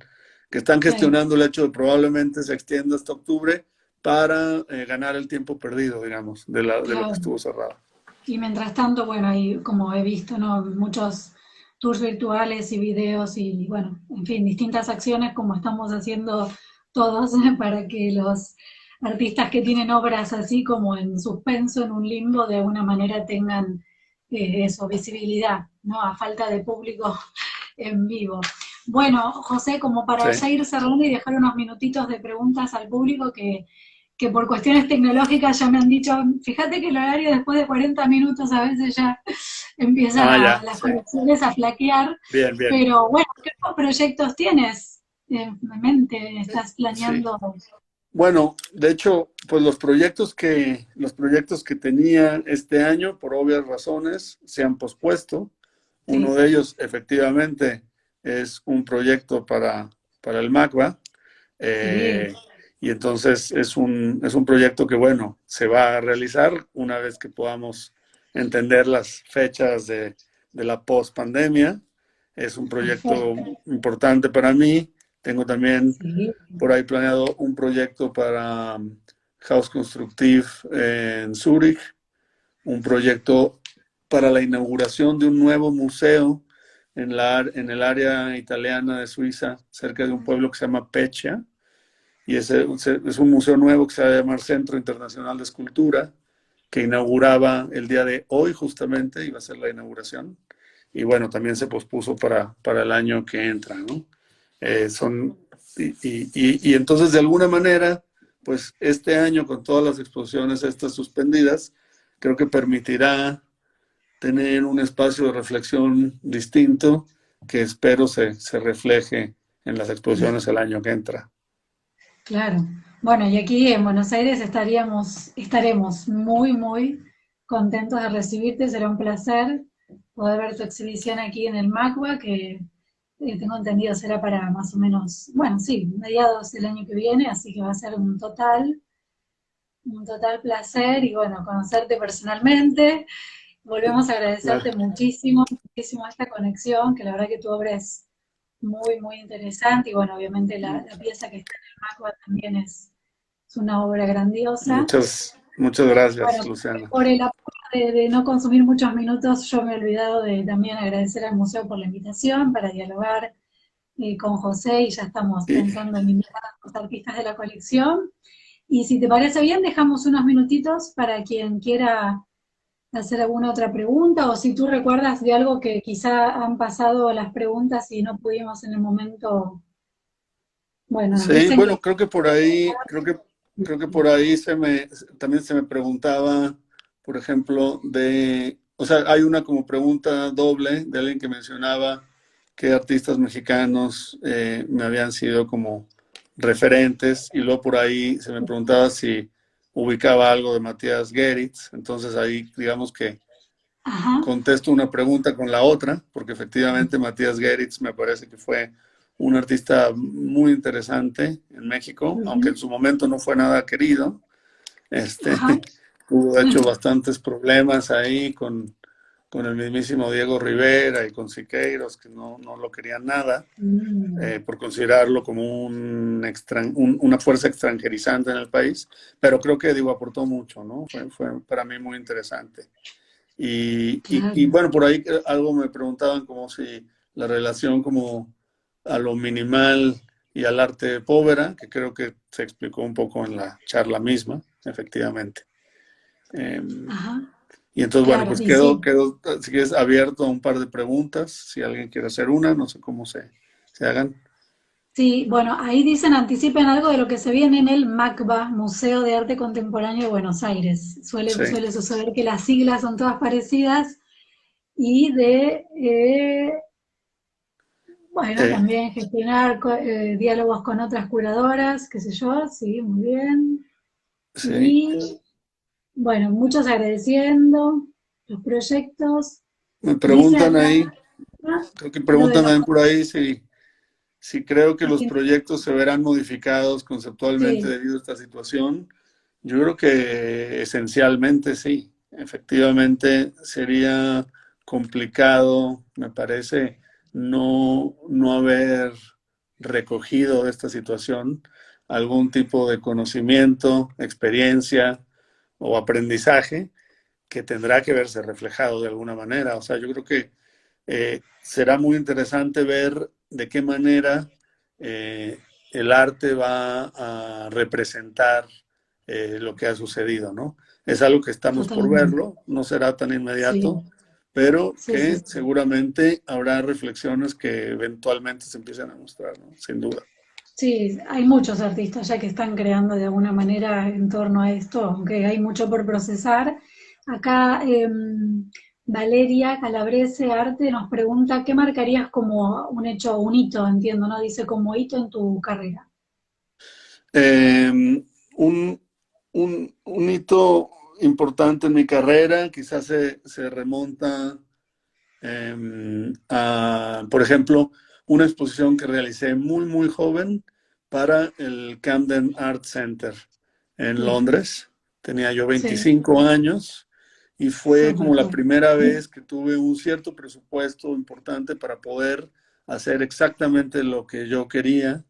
gestionando el hecho de probablemente se extienda hasta octubre para ganar el tiempo perdido, digamos, de lo que estuvo cerrado. Y mientras tanto, bueno, ahí como he visto, ¿no? Muchos tours virtuales y videos y, bueno, en fin, distintas acciones como estamos haciendo todos para que los artistas que tienen obras así como en suspenso, en un limbo, de alguna manera tengan visibilidad, ¿no? A falta de público en vivo. Bueno, José, como para ya ir cerrando y dejar unos minutitos de preguntas al público que por cuestiones tecnológicas ya me han dicho, fíjate que el horario después de 40 minutos a veces ya empiezan las conexiones a flaquear. Bien, bien. Pero bueno, ¿qué proyectos tienes en mente? ¿Estás planeando? Sí. Bueno, de hecho, pues los proyectos que tenía este año, por obvias razones, se han pospuesto. Uno de ellos, efectivamente, es un proyecto para el MACBA. Y entonces es un proyecto que, bueno, se va a realizar una vez que podamos entender las fechas de la post-pandemia. Es un proyecto importante para mí. Tengo también por ahí planeado un proyecto para Haus Constructive en Zúrich, un proyecto para la inauguración de un nuevo museo en el área italiana de Suiza, cerca de un pueblo que se llama Peccia. Y es un museo nuevo que se va a llamar Centro Internacional de Escultura, que inauguraba el día de hoy justamente, iba a ser la inauguración. Y bueno, también se pospuso para el año que entra, ¿no? Y entonces, de alguna manera, pues este año, con todas las exposiciones estas suspendidas, creo que permitirá tener un espacio de reflexión distinto que espero se refleje en las exposiciones el año que entra. Claro. Bueno, y aquí en Buenos Aires estaremos muy, muy contentos de recibirte. Será un placer poder ver tu exhibición aquí en el MACBA, que tengo entendido será para más o menos, bueno, sí, mediados del año que viene, así que va a ser un total placer y bueno, conocerte personalmente. Volvemos a agradecerte Claro. muchísimo, muchísimo esta conexión, que la verdad que tu obra es muy, muy interesante y bueno, obviamente la pieza que está en el MACBA también es una obra grandiosa. Muchas gracias, Bueno, Luciana. por el apuro de no consumir muchos minutos, yo me he olvidado de también agradecer al museo por la invitación para dialogar con José y ya estamos Y, pensando en invitar a los artistas de la colección. Y si te parece bien, dejamos unos minutitos para quien quiera hacer alguna otra pregunta o si tú recuerdas de algo que quizá han pasado las preguntas y no pudimos en el momento, bueno, nos sí, dicen bueno, que... creo que por ahí también se me preguntaba, por ejemplo, o sea, hay una como pregunta doble de alguien que mencionaba qué artistas mexicanos me habían sido como referentes, y luego por ahí se me preguntaba si ubicaba algo de Matías Geritz. Entonces ahí digamos que Ajá, contesto una pregunta con la otra, porque efectivamente Matías Geritz me parece que fue un artista muy interesante en México, aunque en ujú, su momento no fue nada querido. Este, ajá. Tuvo de hecho bastantes problemas ahí con el mismísimo Diego Rivera y con Siqueiros, que no lo querían nada, Mm, por considerarlo como una fuerza extranjerizante en el país, pero creo que digo, aportó mucho, ¿no? Fue para mí muy interesante. Y claro. bueno, por ahí algo me preguntaban como si la relación como a lo minimal y al arte povera, que creo que se explicó un poco en la charla misma, efectivamente. Eh, Ajá, y entonces, bueno, claro, pues y sí. quedo, si quieres, abierto a un par de preguntas, si alguien quiere hacer una, no sé cómo se hagan. Sí, bueno, ahí dicen, anticipen algo de lo que se viene en el MACBA, Museo de Arte Contemporáneo de Buenos Aires. Sí, Suele suceder que las siglas son todas parecidas y bueno, eh, también gestionar diálogos con otras curadoras, qué sé yo, sí, muy bien. sí. Y bueno, muchos agradeciendo los proyectos. Me Dice preguntan acá ahí, creo que lo de preguntan los... también por ahí si creo que los proyectos se verán modificados conceptualmente Sí, debido a esta situación. Yo creo que esencialmente sí. Efectivamente sería complicado, me parece, no haber recogido de esta situación algún tipo de conocimiento, experiencia o aprendizaje que tendrá que verse reflejado de alguna manera. O sea, yo creo que será muy interesante ver de qué manera el arte va a representar lo que ha sucedido, ¿no? Es algo que estamos por totalmente. verlo, no será tan Sí, inmediato, pero sí, sí, que sí. seguramente habrá reflexiones que eventualmente se empiecen a mostrar, ¿no? Sin duda. Sí, hay muchos artistas ya que están creando de alguna manera en torno a esto, aunque hay mucho por procesar. Acá Valeria Calabrese Arte nos pregunta, ¿qué marcarías como un hecho, un hito, entiendo, ¿no? Dice como hito en tu carrera. Eh, un, un hito importante en mi carrera quizás se remonta por ejemplo, una exposición que realicé muy joven para el Camden Art Center en Sí, Londres. Tenía yo sí, 25 años y fue súper como la joven. primera vez que tuve un cierto presupuesto importante para poder hacer exactamente lo que yo quería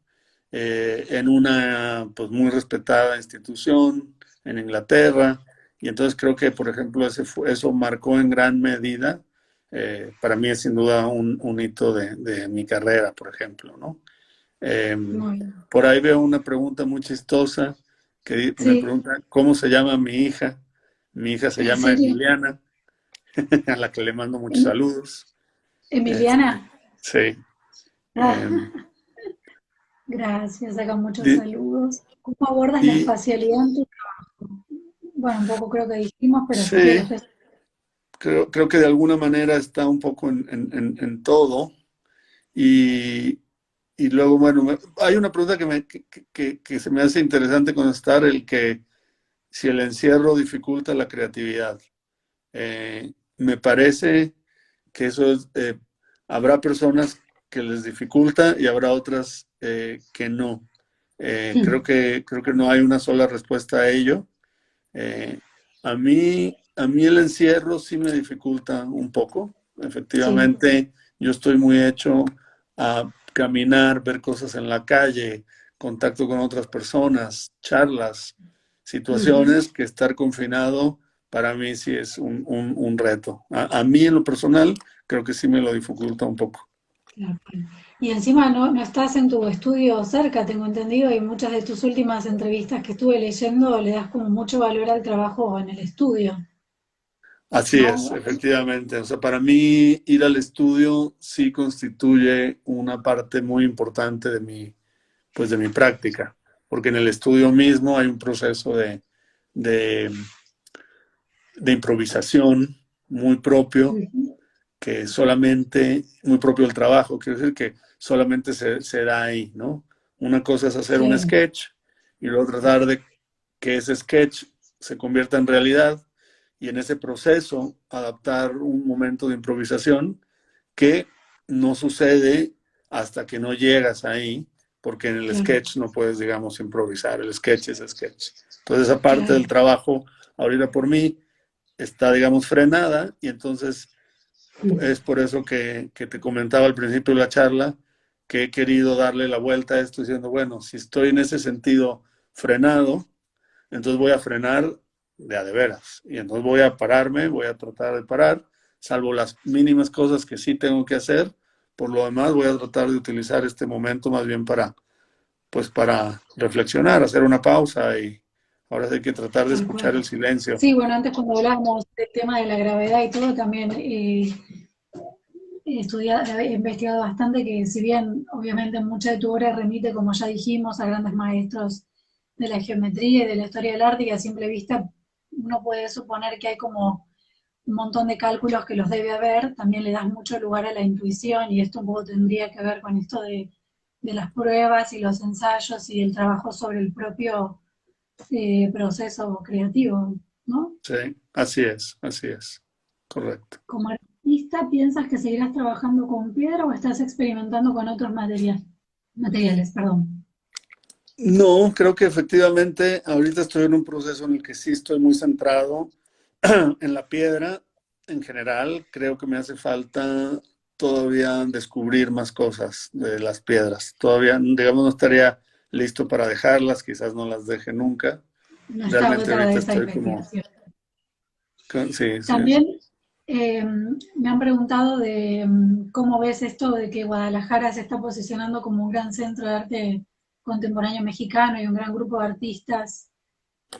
en una pues muy respetada institución en Inglaterra. Y entonces creo que, por ejemplo, eso marcó en gran medida, para mí es sin duda un hito de mi carrera, por ejemplo, ¿no? Eh, Muy bien. por ahí veo una pregunta muy chistosa que me Sí, pregunta cómo se llama mi hija. Mi hija se ¿en llama serio? Emiliana, a la que le mando muchos Em- saludos. Emiliana. Este, sí. Ah, Eh, gracias, acá muchos y, saludos. ¿Cómo abordas la y espacialidad en tu trabajo? Bueno, un poco creo que dijimos, pero si sí, quieres... creo que de alguna manera está un poco en todo. Y, y luego, bueno, hay una pregunta que se me hace interesante contestar, el que si el encierro dificulta la creatividad. Me parece que eso es, habrá personas que les dificulta y habrá otras que no. Creo que no hay una sola respuesta a ello. Eh, a mí el encierro sí me dificulta un poco. Sí, Efectivamente, yo estoy muy hecho a caminar, ver cosas en la calle, contacto con otras personas, charlas, ujú, situaciones que estar confinado para mí sí es un reto. A mí en lo personal creo que sí me lo dificulta un poco. claro. Y encima no estás en tu estudio cerca, tengo entendido, y muchas de tus últimas entrevistas que estuve leyendo le das como mucho valor al trabajo en el estudio, Así es, ¿no? efectivamente. O sea, para mí ir al estudio sí constituye una parte muy importante pues de mi práctica, porque en el estudio mismo hay un proceso de, de improvisación muy propio, Ujú, que solamente, muy propio del trabajo, quiero decir que solamente se da ahí, ¿no? Una cosa es hacer un claro, sketch y luego tratar de que ese sketch se convierta en realidad y en ese proceso adaptar un momento de improvisación que no sucede hasta que no llegas ahí, porque en el claro, sketch no puedes, digamos, improvisar, el sketch es sketch. Entonces esa parte claro. del trabajo, ahorita por mí, está, digamos, frenada y entonces es por eso que te comentaba al principio de la charla que he querido darle la vuelta a esto diciendo, bueno, si estoy en ese sentido frenado, entonces voy a frenar de a de veras. Y entonces voy a pararme, voy a tratar de parar, salvo las mínimas cosas que sí tengo que hacer. Por lo demás, voy a tratar de utilizar este momento más bien pues para reflexionar, hacer una pausa y ahora sí hay que tratar de Tal escuchar cual. el silencio. Sí, bueno, antes cuando hablábamos del tema de la gravedad y todo, también he investigado bastante que si bien obviamente mucha de tu obra remite, como ya dijimos, a grandes maestros de la geometría y de la historia del arte, y a simple vista uno puede suponer que hay como un montón de cálculos que los debe haber, también le das mucho lugar a la intuición y esto un poco tendría que ver con esto de las pruebas y los ensayos y el trabajo sobre el propio proceso creativo, ¿no? Sí, así es, correcto. Como artista, ¿piensas que seguirás trabajando con piedra o estás experimentando con otros materiales, perdón? No, creo que efectivamente ahorita estoy en un proceso en el que sí estoy muy centrado en la piedra en general. Creo que me hace falta todavía descubrir más cosas de las piedras. Todavía, digamos, no estaría listo para dejarlas, quizás no las deje nunca. No está Realmente agotado de ahorita esa estoy como, investigación. sí, sí, También me han preguntado de cómo ves esto de que Guadalajara se está posicionando como un gran centro de arte contemporáneo mexicano y un gran grupo de artistas.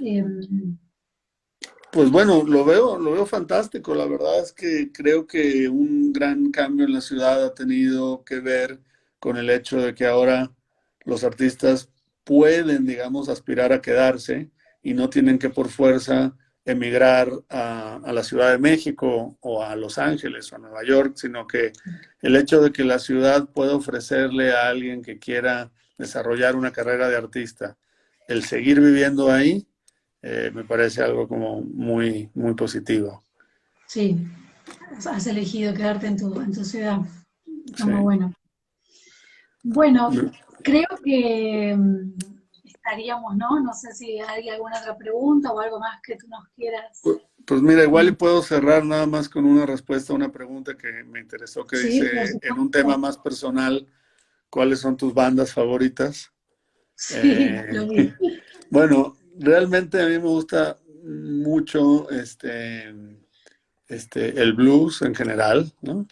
Eh, pues bueno, lo veo fantástico. La verdad es que creo que un gran cambio en la ciudad ha tenido que ver con el hecho de que ahora los artistas pueden, digamos, aspirar a quedarse y no tienen que por fuerza emigrar a la Ciudad de México o a Los Ángeles o a Nueva York, sino que el hecho de que la ciudad pueda ofrecerle a alguien que quiera desarrollar una carrera de artista el seguir viviendo ahí me parece algo como muy positivo. sí, has elegido quedarte en tu ciudad. Está Sí. muy bueno. Bueno, creo que estaríamos, ¿no? No sé si hay alguna otra pregunta o algo más que tú nos quieras Pues mira, igual y comentar. puedo cerrar nada más con una respuesta a una pregunta que me interesó, que Sí, por dice, en un tema supuesto. más personal, ¿cuáles son tus bandas favoritas? Sí, lo Eh, vi. bueno, realmente a mí me gusta mucho el blues en general, ¿no?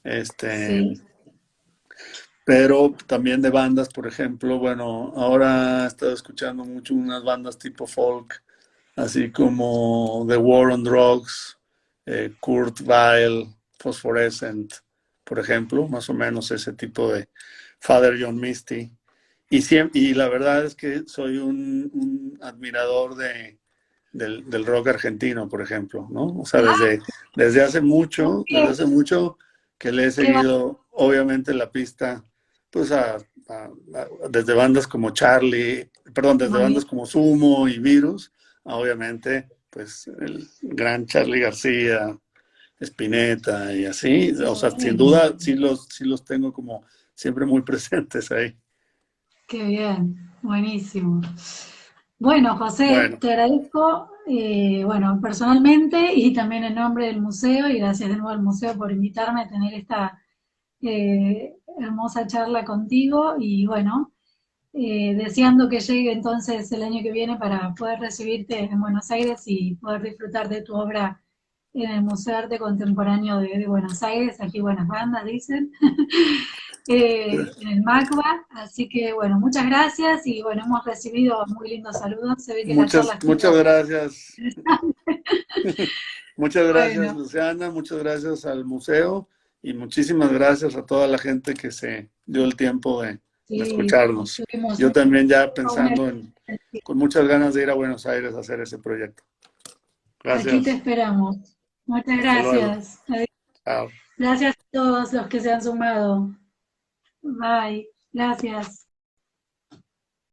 Este, Sí. pero también de bandas, por ejemplo, bueno, ahora he estado escuchando mucho unas bandas tipo folk, así como The War on Drugs, Kurt Weill, Phosphorescent, por ejemplo, más o menos ese tipo de Father John Misty. Y la verdad es que soy un admirador del rock argentino, por ejemplo, ¿no? O sea, Ah, desde qué, hace mucho que le he qué va- seguido, obviamente, la pista, pues desde bandas como desde bandas Buenísimo. como Sumo y Virus, obviamente, pues el gran Charly García, Spinetta y así, Qué o sea, sin bueno, duda sí los tengo como siempre muy presentes ahí. qué bien, buenísimo. Bueno, José, Bueno, te agradezco, bueno, personalmente y también en nombre del museo, y gracias de nuevo al museo por invitarme a tener esta hermosa charla contigo, y bueno, deseando que llegue entonces el año que viene para poder recibirte en Buenos Aires y poder disfrutar de tu obra en el Museo de Arte Contemporáneo de Buenos Aires, aquí buenas bandas dicen, en el MACBA. Así que bueno, muchas gracias y bueno, hemos recibido muy lindos saludos, se ve que la charla muchas estuvo gracias. interesante. Muchas gracias, Bueno, Luciana, muchas gracias al museo y muchísimas gracias a toda la gente que se dio el tiempo de sí, escucharnos. tuvimos Yo también ya una... pensando con muchas ganas de ir a Buenos Aires a hacer ese proyecto. Aquí te Gracias. esperamos. Muchas Hasta luego. gracias. Chao. Gracias a todos los que se han sumado. Bye. Gracias.